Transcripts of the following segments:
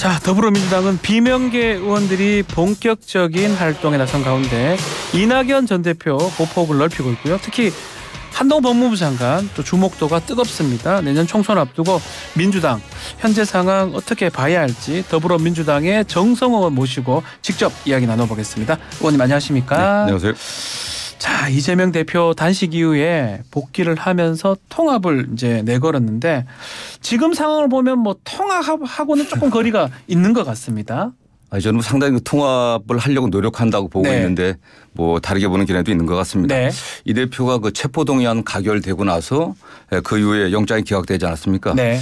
자, 더불어민주당은 비명계 의원들이 본격적인 활동에 나선 가운데 이낙연 전 대표 보폭을 넓히고 있고요. 특히 한동훈 법무부 장관 또 주목도가 뜨겁습니다. 내년 총선 앞두고 민주당 현재 상황 어떻게 봐야 할지 더불어민주당의 정성호 의원 모시고 직접 이야기 나눠보겠습니다. 의원님 안녕하십니까? 네, 안녕하세요. 자, 이재명 대표 단식 이후에 복귀를 하면서 통합을 이제 내걸었는데 지금 상황을 보면 뭐 통합하고는 조금 거리가 있는 것 같습니다. 저는 상당히 통합을 하려고 노력한다고 보고 있는데 뭐 다르게 보는 견해도 있는 것 같습니다. 네. 이 대표가 그 체포동의안 가결되고 나서 그 이후에 영장이 기각되지 않았습니까? 네.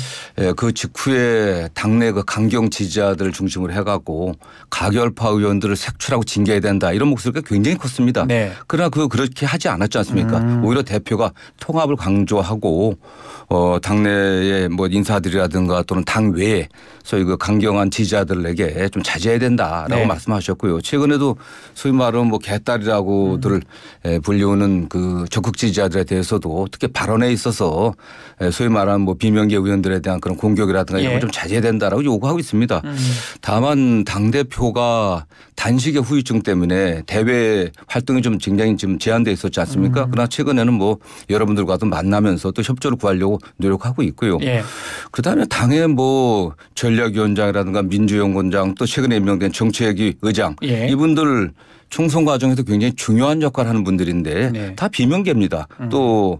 그 직후에 당내 그 강경 지지자들을 중심으로 해갖고 가결파 의원들을 색출하고 징계해야 된다 이런 목소리가 굉장히 컸습니다. 네. 그러나 그렇게 하지 않았지 않습니까? 오히려 대표가 통합을 강조하고 당내의 뭐 인사들이라든가 또는 당 외에 소위 그 강경한 지지자들에게 좀 자제해야 된다라고 말씀하셨고요. 최근에도 소위 말하면 뭐 개딸이라고들 불리우는 그 적극 지지자들에 대해서도 특히 발언에 있어서 소위 말하는 뭐 비명계 의원들에 대한 그런 공격이라든가 이런 걸 좀 자제해야 된다라고 요구하고 있습니다. 다만 당대표가 단식의 후유증 때문에 대외 활동이 좀 굉장히 지금 제한돼 있었지 않습니까? 그러나 최근에는 뭐 여러분들과도 만나면서 또 협조를 구하려고 노력하고 있고요. 그다음에 당의 뭐 전략위원장이라든가 민주연구원장 또 최근에 임명된 정치회기 의장 이분들 총선 과정에서 굉장히 중요한 역할을 하는 분들인데 다 비명계입니다. 또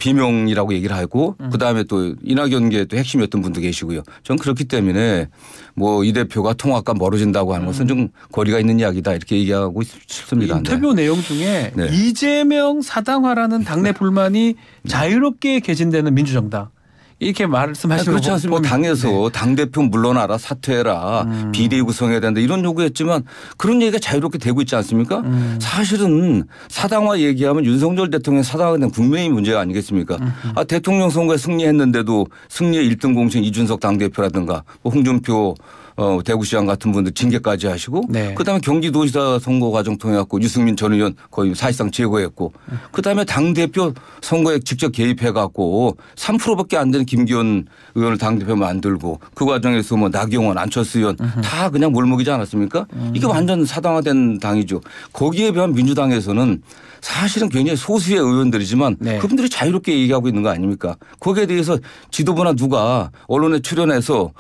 비명이라고 얘기를 하고 그다음에 또 이낙연계 또 핵심이었던 분도 계시고요. 저는 그렇기 때문에 뭐 이 대표가 통합과 멀어진다고 하는 것은 좀 거리가 있는 이야기다 이렇게 얘기하고 싶습니다. 인터뷰 내용 중에 이재명 사당화라는 당내 불만이 자유롭게 개진되는 민주정당. 이렇게 말씀하시는 거 그렇지 않습니까? 당에서 당대표 물러나라 사퇴해라 비대위 구성해야 된다 이런 요구했지만 그런 얘기가 자유롭게 되고 있지 않습니까? 사실은 사당화 얘기하면 윤석열 대통령 사당화가 된 국민의 문제가 아니겠습니까? 대통령 선거에 승리했는데도 승리의 1등 공신 이준석 당대표라든가 뭐 홍준표 대구시장 같은 분들 징계까지 하시고 그다음에 경기도지사 선거 과정 통해 갖고 유승민 전 의원 거의 사실상 제거했고 그다음에 당대표 선거에 직접 개입해 갖고 3%밖에 안 되는 김기현 의원을 당대표 만들고 그 과정에서 뭐 나경원 안철수 의원 다 그냥 몰먹이지 않았습니까? 이게 완전 사당화된 당이죠. 거기에 비하면 민주당에서는 사실은 굉장히 소수의 의원들이지만 그분들이 자유롭게 얘기하고 있는 거 아닙니까? 거기에 대해서 지도부나 누가 언론에 출연해서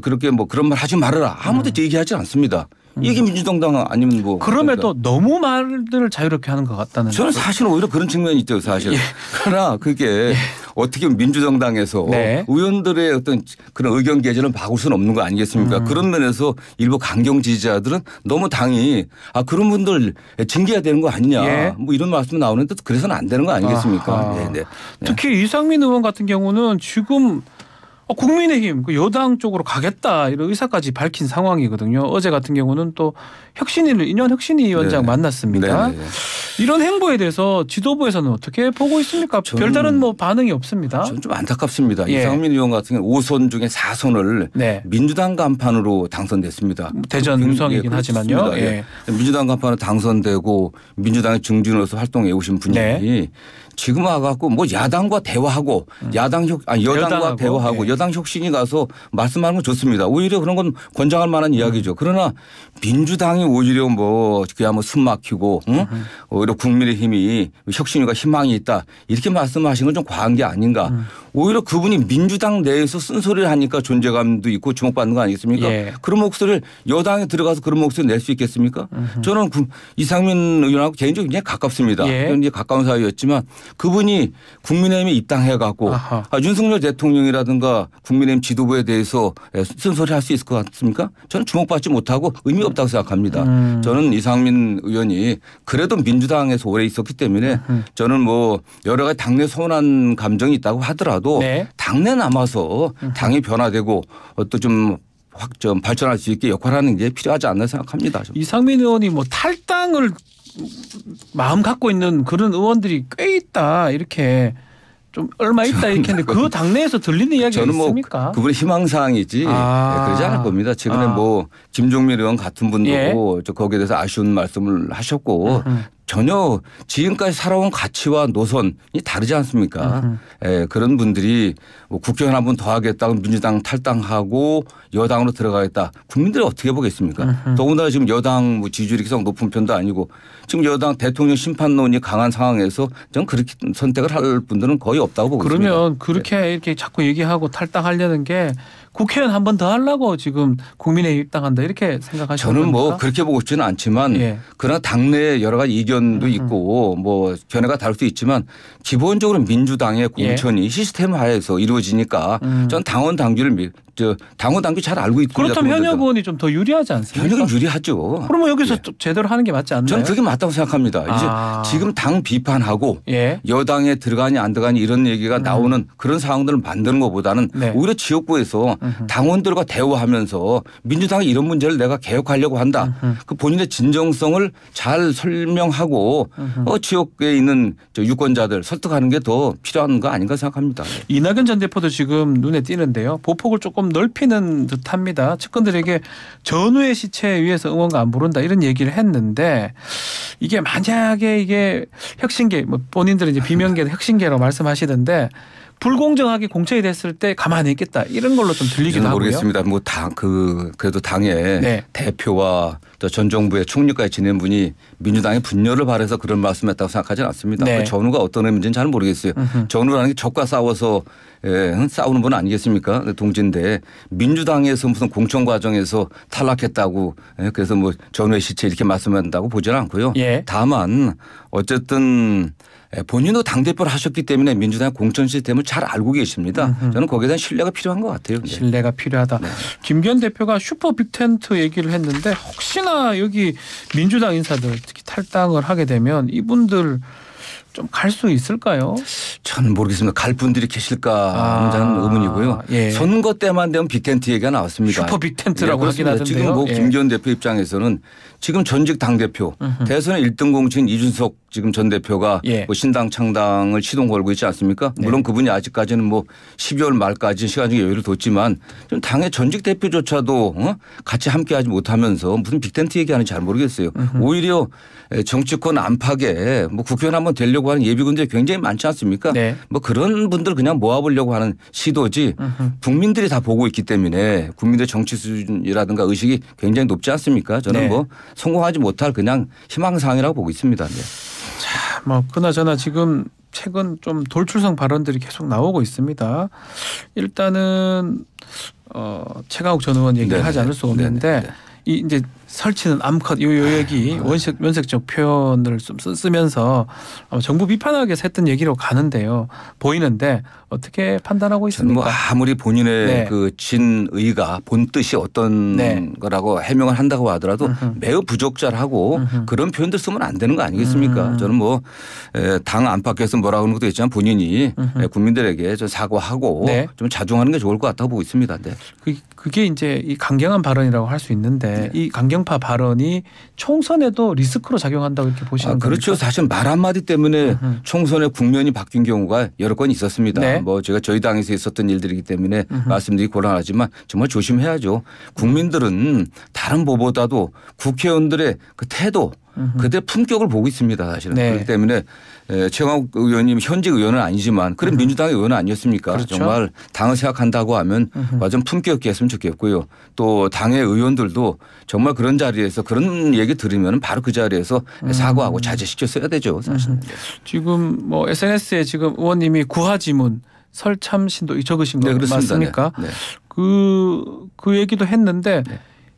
그렇게 뭐 그런 말 하지 말아라. 아무도 얘기하지 않습니다. 이게 민주정당 아니면 뭐. 그럼에도 너무 말들을 자유롭게 하는 것 같다는. 저는 사실은 오히려 그런 측면이 있죠. 사실. 그러나 그게 어떻게 민주정당에서 의원들의 어떤 그런 의견 개진을 막을 수는 없는 거 아니겠습니까? 그런 면에서 일부 강경 지지자들은 너무 당이 그런 분들 징계해야 되는 거 아니냐. 뭐 이런 말씀이 나오는데 그래서는 안 되는 거 아니겠습니까? 특히 이상민 의원 같은 경우는 지금 국민의힘 여당 쪽으로 가겠다 이런 의사까지 밝힌 상황이거든요. 어제 같은 경우는 또 인현 혁신위 위원장 만났습니다. 이런 행보에 대해서 지도부에서는 어떻게 보고 있습니까? 별다른 뭐 반응이 없습니다. 저는 좀 안타깝습니다. 이상민 의원 같은 경우 5선 중에 4선을 민주당 간판으로 당선됐습니다. 대전 유성이긴 하지만요. 민주당 간판으로 당선되고 민주당의 중진으로서 활동해 오신 분이 지금 와갖고 뭐 야당과 대화하고 여당과 대화하고 여당 혁신이 가서 말씀하는 건 좋습니다. 오히려 그런 건 권장할 만한 이야기죠. 그러나 민주당이 오히려 뭐 그야 뭐 숨 막히고 오히려 국민의힘이 혁신위가 희망이 있다 이렇게 말씀하신 건 좀 과한 게 아닌가. 오히려 그분이 민주당 내에서 쓴소리를 하니까 존재감도 있고 주목받는 거 아니겠습니까? 그런 목소리를 여당에 들어가서 그런 목소리 낼 수 있겠습니까? 저는 이상민 의원하고 개인적으로 굉장히 가깝습니다. 굉장히 가까운 사이였지만 그분이 국민의힘에 입당해 갖고 윤석열 대통령이라든가 국민의힘 지도부에 대해서 쓴소리 할 수 있을 것 같습니까? 저는 주목받지 못하고 의미 없다고 생각합니다. 저는 이상민 의원이 그래도 민주당에서 오래 있었기 때문에 저는 뭐 여러 가지 당내 서운한 감정이 있다고 하더라도 당내 남아서 당이 변화되고 또 좀 발전할 수 있게 역할하는 게 필요하지 않나 생각합니다. 이상민 의원이 뭐 탈당을 마음 갖고 있는 그런 의원들이 꽤 있다 이렇게 좀 얼마 있다 이렇게 했는데 그 당내에서 들리는 이야기가 있습니까? 저는 뭐 그분의 희망사항이지 그러지 않을 겁니다. 최근에 뭐 김종민 의원 같은 분도 거기에 대해서 아쉬운 말씀을 하셨고 전혀 지금까지 살아온 가치와 노선이 다르지 않습니까? 그런 분들이 뭐 국회의원 한 번 더 하겠다고 민주당 탈당하고 여당으로 들어가겠다. 국민들이 어떻게 보겠습니까? 더군다나 지금 여당 뭐 지지율이 상 높은 편도 아니고 지금 여당 대통령 심판론이 강한 상황에서 저는 그렇게 선택을 할 분들은 거의 없다고 보겠습니다. 그러면 그렇게 이렇게 자꾸 얘기하고 탈당하려는 게 국회의원 한 번 더 하려고 지금 국민의힘 입당한다 이렇게 생각하시는 저는 뭐 겁니까? 그렇게 보고 싶지는 않지만 그러나 당내에 여러 가지 이견도 있고 뭐 견해가 다를 수 있지만 기본적으로 민주당의 공천이 시스템 하에서 이루어지니까 전 당원 당규를 당원 당규 잘 알고 있고 그렇다면 현역 의원이 좀 더 유리하지 않습니까? 현역은 유리하죠. 그러면 여기서 제대로 하는 게 맞지 않나요? 저는 그게 맞다고 생각합니다. 이제 지금 당 비판하고 여당에 들어가니 안 들어가니 이런 얘기가 나오는 그런 상황들을 만드는 것보다는 오히려 지역구에서 당원들과 대화하면서 민주당이 이런 문제를 내가 개혁하려고 한다. 그 본인의 진정성을 잘 설명하고 지역에 있는 유권자들 설득하는 게 더 필요한 거 아닌가 생각합니다. 이낙연 전 대표도 지금 눈에 띄는데요. 보폭을 조금 넓히는 듯합니다. 측근들에게 전후의 시체에 의해서 응원가 안 부른다 이런 얘기를 했는데 이게 만약에 이게 혁신계 뭐 본인들은 이제 비명계 혁신계라고 말씀하시던데 불공정하게 공천이 됐을 때 가만히 있겠다 이런 걸로 좀 들리기도 하고요. 모르겠습니다. 뭐 그래도 당의 대표와 또 전 정부의 총리까지 지낸 분이 민주당의 분열을 바라서 그런 말씀했다고 생각하지는 않습니다. 그 전후가 어떤 의미인지는 잘 모르겠어요. 전후라는 게 적과 싸워서 싸우는 분 아니겠습니까? 동지인데 민주당에서 무슨 공천 과정에서 탈락했다고 그래서 뭐 전후의 시체 이렇게 말씀한다고 보지는 않고요. 다만 어쨌든 본인도 당대표를 하셨기 때문에 민주당의 공천 시스템을 잘 알고 계십니다. 저는 거기에 대한 신뢰가 필요한 것 같아요. 신뢰가 필요하다. 김기현 대표가 슈퍼 빅텐트 얘기를 했는데 혹시나 여기 민주당 인사들 특히 탈당을 하게 되면 이분들 좀 갈 수 있을까요? 저는 모르겠습니다. 갈 분들이 계실까 하는 의문이고요. 선거 때만 되면 빅텐트 얘기가 나왔습니다. 슈퍼 빅텐트라고 하긴 하던데요. 지금 뭐 김기현 대표 입장에서는 지금 전직 당대표 대선의 1등 공신 이준석 지금 전 대표가 뭐 신당 창당을 시동 걸고 있지 않습니까? 물론 그분이 아직까지는 뭐 12월 말까지 시간적 여유를 뒀지만 좀 당의 전직 대표조차도 같이 함께하지 못하면서 무슨 빅텐트 얘기하는지 잘 모르겠어요. 오히려 정치권 안팎에 뭐 국회의원 한번 되려고 하는 예비군들이 굉장히 많지 않습니까? 뭐 그런 분들 그냥 모아보려고 하는 시도지 국민들이 다 보고 있기 때문에 국민들의 정치 수준이라든가 의식이 굉장히 높지 않습니까? 저는 뭐 성공하지 못할 그냥 희망사항이라고 보고 있습니다. 자, 뭐 그나저나 지금 최근 좀 돌출성 발언들이 계속 나오고 있습니다. 일단은 최강욱 전 의원 얘기를 하지 않을 수가 없는데 이 이제 설치는 암컷 이 요약이 원색적 표현을 좀 쓰면서 아마 정부 비판하기 위해서 했던 얘기로 가는데요. 보이는데 어떻게 판단하고 있습니까? 뭐 아무리 본인의 그 진의가 본 뜻이 어떤 거라고 해명을 한다고 하더라도 매우 부적절하고 그런 표현들 쓰면 안 되는 거 아니겠습니까? 저는 뭐 당 안팎에서 뭐라고 하는 것도 있지만 본인이 국민들에게 좀 사과하고 좀 자중하는 게 좋을 것 같다고 보고 있습니다. 그게 이제 이 강경한 발언이라고 할 수 있는데 이 강경파 발언이 총선에도 리스크로 작용한다고 이렇게 보시는 겁니까? 그렇죠. 사실 말 한마디 때문에 총선의 국면이 바뀐 경우가 여러 건 있었습니다. 뭐 제가 저희 당에서 있었던 일들이기 때문에 말씀드리기 곤란하지만 정말 조심해야죠. 국민들은 다른 뭐보다도 국회의원들의 그 태도 그들의 품격을 보고 있습니다. 사실은. 그렇기 때문에 최강욱 의원님 현직 의원은 아니지만 그런 민주당의 의원은 아니었습니까? 그렇죠. 정말 당을 생각한다고 하면 완전 품격 있게 했으면 좋겠고요. 또 당의 의원들도 정말 그런 자리에서 그런 얘기 들으면 바로 그 자리에서 사과하고 자제시켰어야 되죠. 사실은. 지금 뭐 SNS에 지금 의원님이 구하지문 설참신도 적으신 거 맞습니까? 그 얘기도 했는데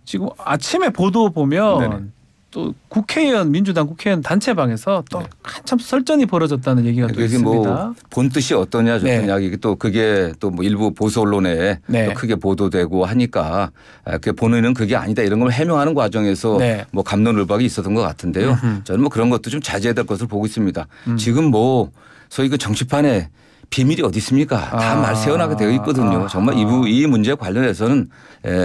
지금 아침에 보도 보면 또 국회의원 민주당 국회의원 단체방에서 또 한참 설전이 벌어졌다는 얘기가 또 있습니다. 뭐 본 뜻이 어떠냐 저떠냐 이게 또 그게 또 뭐 일부 보수 언론에 또 크게 보도되고 하니까 그 본의는 그게 아니다 이런 걸 해명하는 과정에서 뭐 갑론을박이 있었던 것 같은데요. 저는 뭐 그런 것도 좀 자제해야 될 것을 보고 있습니다. 지금 뭐 소위 그 정치판에 비밀이 어디 있습니까? 다 말 세워나게 되어 있거든요. 정말 이 문제에 관련해서는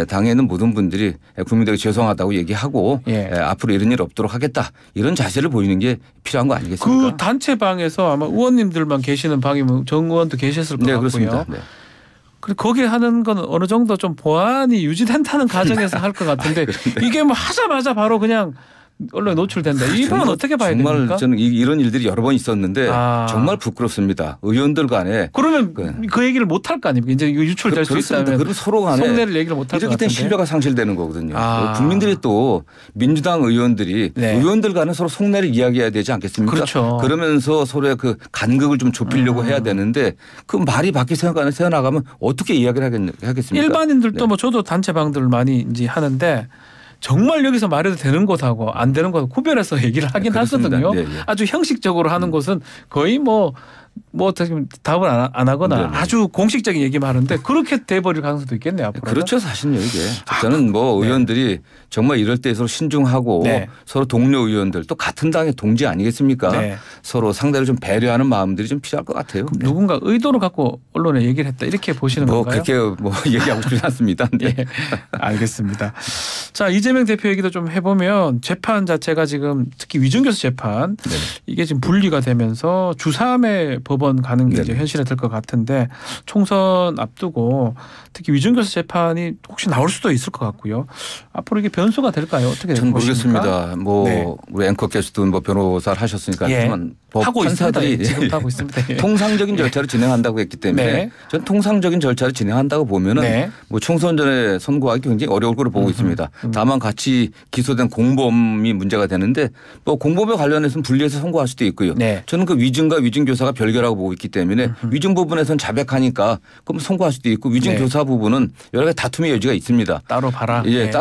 당에 있는 모든 분들이 국민들에게 죄송하다고 얘기하고 앞으로 이런 일 없도록 하겠다. 이런 자세를 보이는 게 필요한 거 아니겠습니까? 그 단체방에서 아마 의원님들만 계시는 방이면 정 의원도 계셨을 것 같고요. 그렇습니다. 그리고 거기에 하는 건 어느 정도 좀 보안이 유지된다는 가정에서 할 것 같은데 이게 뭐 하자마자 바로 그냥 언론에 노출된다. 이 부분은 어떻게 봐야 정말 됩니까? 저는 이런 일들이 여러 번 있었는데 정말 부끄럽습니다. 의원들 간에. 그러면 그 얘기를 못 할 거 아닙니까? 이제 유출될 수 있다면. 그럼 서로 간에 속내를 얘기를 못 할 것 이렇게 같은데. 되면 신뢰가 상실되는 거거든요. 국민들이 또 민주당 의원들이 네. 의원들 간에 서로 속내를 이야기해야 되지 않겠습니까? 그렇죠. 그러면서 서로의 그 간극을 좀 좁히려고 해야 되는데 그 말이 밖에 새어나가면 어떻게 이야기를 하겠습니까? 일반인들도 네. 뭐 저도 단체 방들을 많이 이제 하는데 정말 여기서 말해도 되는 곳하고 안 되는 곳 구별해서 얘기를 하긴 하거든요. 네, 네. 아주 형식적으로 하는 곳은 거의 뭐 어떻게 보면 답을 안 하거나 네, 네. 아주 공식적인 얘기만 하는데 그렇게 돼버릴 가능성도 있겠네요. 앞으로. 그렇죠. 사실은요 이게. 저는 뭐 의원들이 정말 이럴 때 서로 신중하고 네. 서로 동료 의원들 또 같은 당의 동지 아니겠습니까? 네. 서로 상대를 좀 배려하는 마음들이 좀 필요할 것 같아요. 네. 누군가 의도를 갖고 언론에 얘기를 했다 이렇게 보시는 뭐 건가요? 그렇게 뭐 얘기하고 싶지 않습니다. 네. 예, 알겠습니다. 자 이재명 대표 얘기도 좀 해보면 재판 자체가 지금 특히 위증교수 재판 네. 이게 지금 분리가 되면서 주3회 법원 가는 게 이제 현실화 될 것 같은데 총선 앞두고 특히 위증교수 재판이 혹시 나올 수도 있을 것 같고요. 앞으로 이게 변수가 될까요? 어떻게 저는 보십니까? 모르겠습니다. 뭐 네. 우리 앵커께서도 뭐 변호사를 하셨으니까 예. 하지만 법 하고 판사들이 있습니다. 지금도 하고 있습니다. 예. 통상적인 절차를 진행한다고 했기 때문에 네. 저는 통상적인 절차를 진행한다고 보면은 네. 뭐 총선 전에 선고하기 굉장히 어려울 거로 보고 있습니다. 다만 같이 기소된 공범이 문제가 되는데 뭐 공범에 관련해서는 분리해서 선고할 수도 있고요. 네. 저는 그 위증과 위증교사가 별개라고 보고 있기 때문에 위증 부분에서는 자백하니까 그럼 선고할 수도 있고 위증교사 부분은 여러 가지 다툼의 여지가 있습니다. 따로 봐라. 예, 네.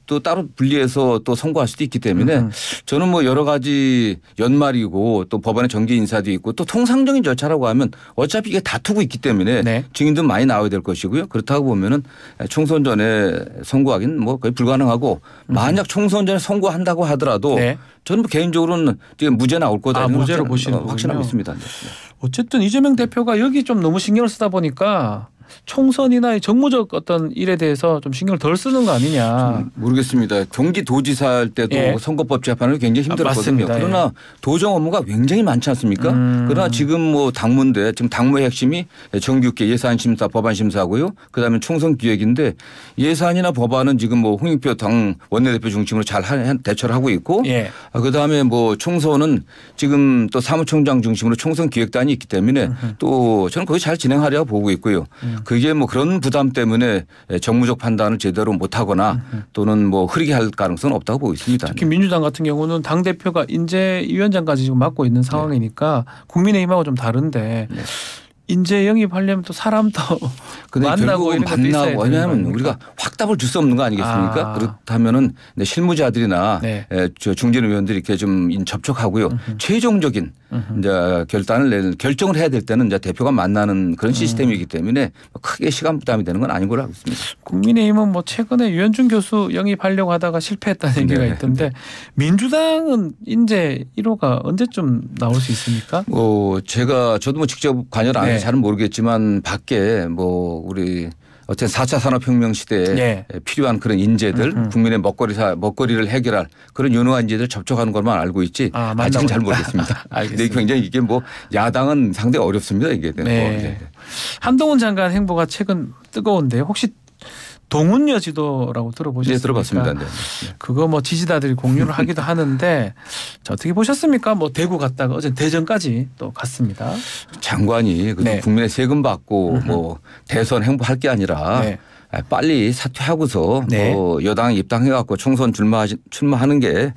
또 따로 분리해서 또 선고할 수도 있기 때문에 저는 뭐 여러 가지 연말이고 또 법원의 정기 인사도 있고 또 통상적인 절차라고 하면 어차피 이게 다투고 있기 때문에 네. 증인도 많이 나와야 될 것이고요. 그렇다고 보면은 총선 전에 선고하기는 뭐 거의 불가능하고 만약 총선 전에 선고한다고 하더라도 네. 저는 뭐 개인적으로는 지금 무죄 나올 거다. 무죄로 보시는 확신하고 거군요. 있습니다. 네. 어쨌든 이재명 대표가 여기 좀 너무 신경을 쓰다 보니까 총선이나 정무적 어떤 일에 대해서 좀 신경을 덜 쓰는 거 아니냐. 모르겠습니다. 경기도지사 할 때도 예. 선거법 재판을 굉장히 힘들었거든요. 맞습니다. 그러나 도정 업무가 굉장히 많지 않습니까? 그러나 지금 뭐 당무인데 지금 당무의 핵심이 정규계 예산심사 법안심사고요. 그다음에 총선 기획인데 예산이나 법안은 지금 뭐 홍익표 당 원내대표 중심으로 잘 대처를 하고 있고 예. 그다음에 뭐 총선은 지금 또 사무총장 중심으로 총선 기획단이 있기 때문에 또 저는 거의 잘 진행하려고 보고 있고요. 그게 뭐 그런 부담 때문에 정무적 판단을 제대로 못하거나 또는 뭐 흐리게 할 가능성은 없다고 보고 있습니다. 특히 민주당 같은 경우는 당 대표가 인재위원장까지 지금 맡고 있는 상황이니까 국민의힘하고 좀 다른데 인재 영입하려면 또 사람도 근데 만나고 결국은 이런 것도 있어야 만나고 되는 왜냐하면 거 우리가 확답을 줄 수 없는 거 아니겠습니까? 아. 그렇다면은 실무자들이나 네. 저 중진 의원들이 이렇게 좀 접촉하고요. 최종적인 이제 결정을 해야 될 때는 이제 대표가 만나는 그런 시스템이기 때문에 크게 시간 부담이 되는 건 아닌 걸로 알고 있습니다. 국민의힘은 뭐 최근에 유현준 교수 영입하려고 하다가 실패했다는 얘기가 네. 있던데 민주당은 인재 1호가 언제쯤 나올 수 있습니까? 저도 뭐 직접 관여를 안 해서 네. 잘은 모르겠지만 밖에 뭐 우리 어쨌든 4차 산업혁명 시대에 네. 필요한 그런 인재들 국민의 먹거리를 해결할 그런 유능한 인재들 접촉하는 것만 알고 있지 아직은 잘 모르겠습니다. 근데 굉장히 이게 뭐 야당은 상당히 어렵습니다. 이게. 네. 한동훈 장관 행보가 최근 뜨거운데 혹시 동훈여 지도라고 들어보셨습니까? 네, 들어봤습니다. 네. 그거 뭐 지지자들이 공유를 하기도 하는데 자, 어떻게 보셨습니까? 뭐 대구 갔다가 어제 대전까지 또 갔습니다. 장관이 네. 국민의 세금 받고 뭐 대선 행보할 게 아니라 네. 빨리 사퇴하고서 네. 뭐 여당에 입당해갖고 총선 출마하는 게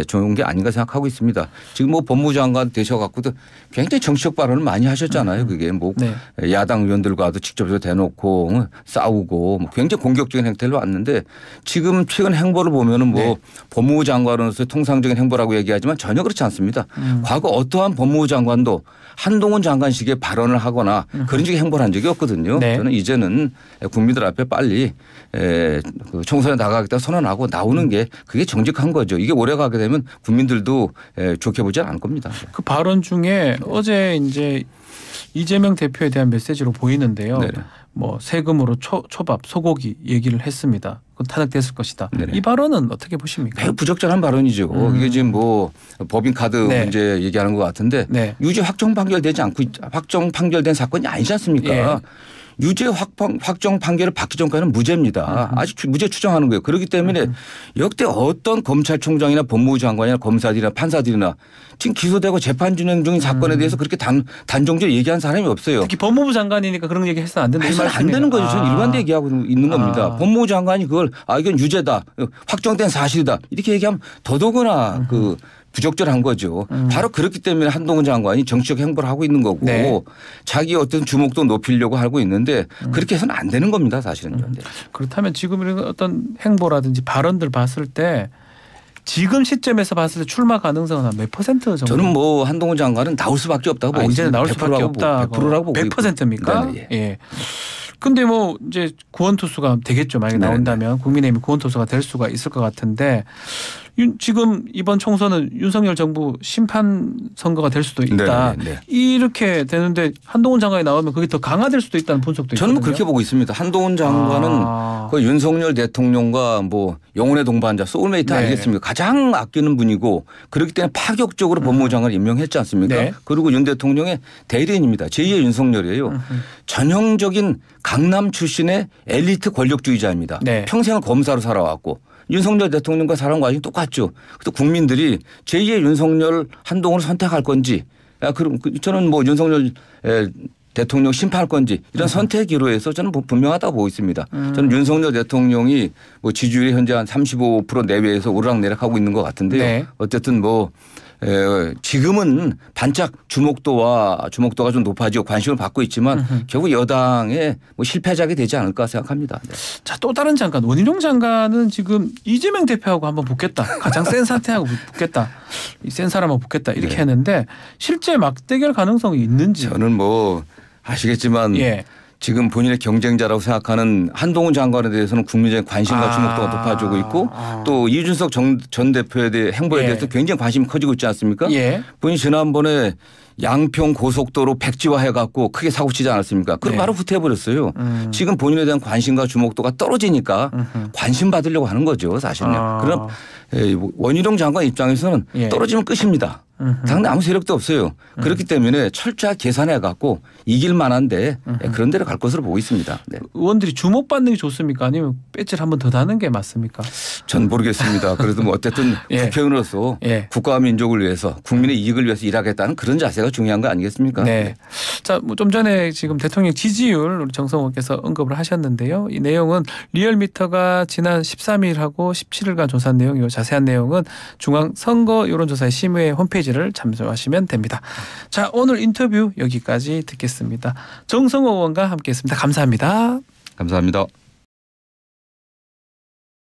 좋은 게 아닌가 생각하고 있습니다. 지금 뭐 법무장관 되셔갖고도 굉장히 정치적 발언을 많이 하셨잖아요. 그게 뭐 네. 야당 의원들과도 직접적으로 대놓고 싸우고 뭐 굉장히 공격적인 행태를 왔는데 지금 최근 행보를 보면은 뭐 네. 법무부 장관으로서 통상적인 행보라고 얘기하지만 전혀 그렇지 않습니다. 과거 어떠한 법무부 장관도 한동훈 장관식의 발언을 하거나 그런 식의 행보를 한 적이 없거든요. 네. 저는 이제는 국민들 앞에 빨리 그 총선에 나가겠다 선언하고 나오는 게 그게 정직한 거죠. 이게 오래 가게 되면 국민들도 좋게 보지 않을 겁니다. 그 발언 중에 어제 이제 이재명 대표에 대한 메시지로 보이는데요. 네네. 뭐 세금으로 초밥, 소고기 얘기를 했습니다. 그건 탄핵됐을 것이다. 네네. 이 발언은 어떻게 보십니까? 매우 부적절한 발언이죠. 이게 지금 뭐 법인카드 네. 문제 얘기하는 것 같은데 네. 유죄 확정 판결된 사건이 아니지 않습니까? 예. 유죄 확정 판결을 받기 전까지는 무죄입니다. 아직 무죄 추정하는 거예요. 그렇기 때문에 역대 어떤 검찰총장이나 법무부 장관이나 검사들이나 판사들이나 지금 기소되고 재판 진행 중인 사건에 대해서 그렇게 단정적으로 얘기한 사람이 없어요. 특히 법무부 장관이니까 그런 얘기 해서는 안 된다. 해서는 안 되는 거죠. 저는 일관되게 얘기하고 있는 겁니다. 법무부 장관이 그걸 이건 유죄다. 확정된 사실이다. 이렇게 얘기하면 더더구나 부적절한 거죠. 바로 그렇기 때문에 한동훈 장관이 정치적 행보를 하고 있는 거고 네. 자기 어떤 주목도 높이려고 하고 있는데 그렇게 해서는 안 되는 겁니다. 사실은요. 그렇다면 지금 이런 어떤 행보라든지 발언들 봤을 때 지금 시점에서 봤을 때 출마 가능성은 한 몇 퍼센트 정도? 저는 뭐 한동훈 장관은 나올 수밖에 없다고 보고 이제는 있습니다. 나올 수밖에 없다. 100%라고 보고 100%입니까? 네네. 예. 근데 뭐 이제 구원투수가 되겠죠. 만약에 나온다면 국민의힘이 구원투수가 될 수가 있을 것 같은데 지금 이번 총선은 윤석열 정부 심판 선거가 될 수도 있다. 네네. 이렇게 되는데 한동훈 장관이 나오면 그게 더 강화될 수도 있다는 분석도 있거든요. 저는 뭐 그렇게 보고 있습니다. 한동훈 장관은 그 윤석열 대통령과 뭐 영혼의 동반자 소울메이트 아니겠습니까? 가장 아끼는 분이고 그렇기 때문에 파격적으로 법무부 장관을 임명했지 않습니까? 네. 그리고 윤 대통령의 대리인입니다. 제2의 윤석열이에요. 전형적인 강남 출신의 엘리트 권력주의자입니다. 네. 평생을 검사로 살아왔고 윤석열 대통령과 사람 관심이 똑같죠. 그래서 국민들이 제2의 윤석열 한동훈을 선택할 건지 그럼 저는 뭐 윤석열 대통령 심판할 건지 이런 선택 기로에서 저는 분명하다고 보고 있습니다. 저는 윤석열 대통령이 뭐 지지율이 현재 한 35% 내외에서 오르락내락하고 있는 것 같은데요. 네. 어쨌든 뭐 지금은 반짝 주목도가 좀 높아지고 관심을 받고 있지만 결국 여당의 뭐 실패작이 되지 않을까 생각합니다. 네. 자, 또 다른 장관 원희룡 장관은 지금 이재명 대표하고 한번 붙겠다. 가장 센 사태하고 붙겠다. 센 사람하고 붙겠다. 이렇게 했는데 실제 막대결 가능성이 있는지. 저는 뭐 아시겠지만 지금 본인의 경쟁자라고 생각하는 한동훈 장관에 대해서는 국민적인 관심과 주목도가 높아지고 있고 또 이준석 전 대표에 대해 행보에 대해서 굉장히 관심이 커지고 있지 않습니까? 본인이 지난번에 양평 고속도로 백지화해갖고 크게 사고치지 않았습니까? 그럼 바로 후퇴해버렸어요. 지금 본인에 대한 관심과 주목도가 떨어지니까 관심 받으려고 하는 거죠. 사실은요. 그럼 원희룡 장관 입장에서는 떨어지면 끝입니다. 상대 아무 세력도 없어요. 그렇기 때문에 철저하게 계산해갖고 이길 만한데 그런 데로 갈 것으로 보고 있습니다. 네. 의원들이 주목받는 게 좋습니까? 아니면 배지를 한 번 더 다는 게 맞습니까? 전 모르겠습니다. 그래도 뭐 어쨌든 국회의원으로서 국가와 민족을 위해서 국민의 이익을 위해서 일하겠다는 그런 자세가 중요한 거 아니겠습니까? 네. 자, 뭐 좀 전에 지금 대통령 지지율 우리 정성호 의원께서 언급을 하셨는데요. 이 내용은 리얼미터가 지난 13일하고 17일간 조사한 내용이고 자세한 내용은 중앙 선거 여론조사의 심의 홈페이지를 참조하시면 됩니다. 자, 오늘 인터뷰 여기까지 듣겠습니다. 정성호 의원과 함께했습니다. 감사합니다. 감사합니다.